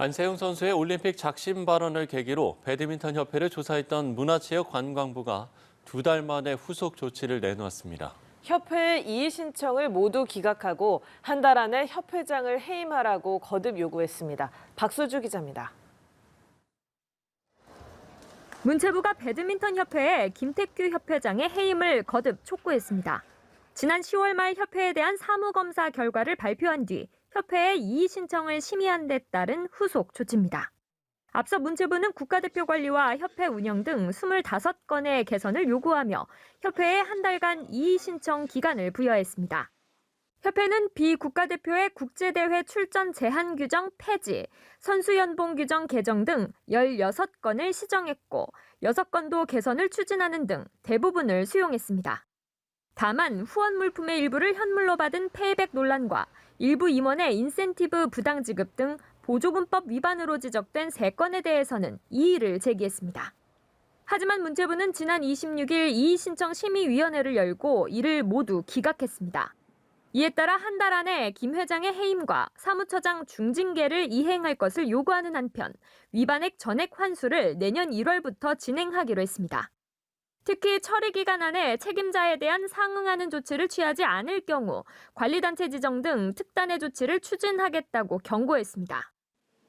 안세영 선수의 올림픽 작심 발언을 계기로 배드민턴 협회를 조사했던 문화체육관광부가 2달 만에 후속 조치를 내놓았습니다. 협회의 이의 신청을 모두 기각하고 한 달 안에 협회장을 해임하라고 거듭 요구했습니다. 박소주 기자입니다. 문체부가 배드민턴 협회에 김택규 협회장의 해임을 거듭 촉구했습니다. 지난 10월 말 협회에 대한 사무검사 결과를 발표한 뒤 협회의 이의 신청을 심의한 데 따른 후속 조치입니다. 앞서 문체부는 국가대표 관리와 협회 운영 등 25건의 개선을 요구하며 협회에 한 달간 이의 신청 기간을 부여했습니다. 협회는 비국가대표의 국제대회 출전 제한 규정 폐지, 선수 연봉 규정 개정 등 16건을 시정했고 6건도 개선을 추진하는 등 대부분을 수용했습니다. 다만 후원 물품의 일부를 현물로 받은 페이백 논란과 일부 임원의 인센티브 부당 지급 등 보조금법 위반으로 지적된 3건에 대해서는 이의를 제기했습니다. 하지만 문체부는 지난 26일 이의신청심의위원회를 열고 이를 모두 기각했습니다. 이에 따라 한 달 안에 김 회장의 해임과 사무처장 중징계를 이행할 것을 요구하는 한편 위반액 전액 환수를 내년 1월부터 진행하기로 했습니다. 특히 처리 기간 안에 책임자에 대한 상응하는 조치를 취하지 않을 경우 관리단체 지정 등 특단의 조치를 추진하겠다고 경고했습니다.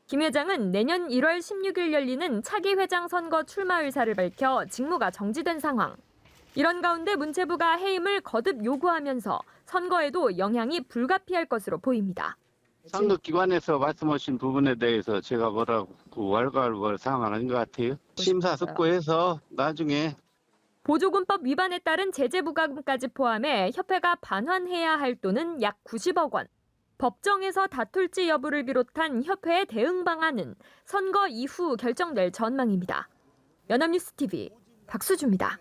김 회장은 내년 1월 16일 열리는 차기 회장 선거 출마 의사를 밝혀 직무가 정지된 상황. 이런 가운데 문체부가 해임을 거듭 요구하면서 선거에도 영향이 불가피할 것으로 보입니다. 선거기관에서 말씀하신 부분에 대해서 제가 뭐라고 왈가왈부할 상황은 아닌 것 같아요. 심사숙고해서 나중에 보조금법 위반에 따른 제재 부과금까지 포함해 협회가 반환해야 할 돈은 약 90억 원. 법정에서 다툴지 여부를 비롯한 협회의 대응 방안은 선거 이후 결정될 전망입니다. 연합뉴스 TV 박수주입니다.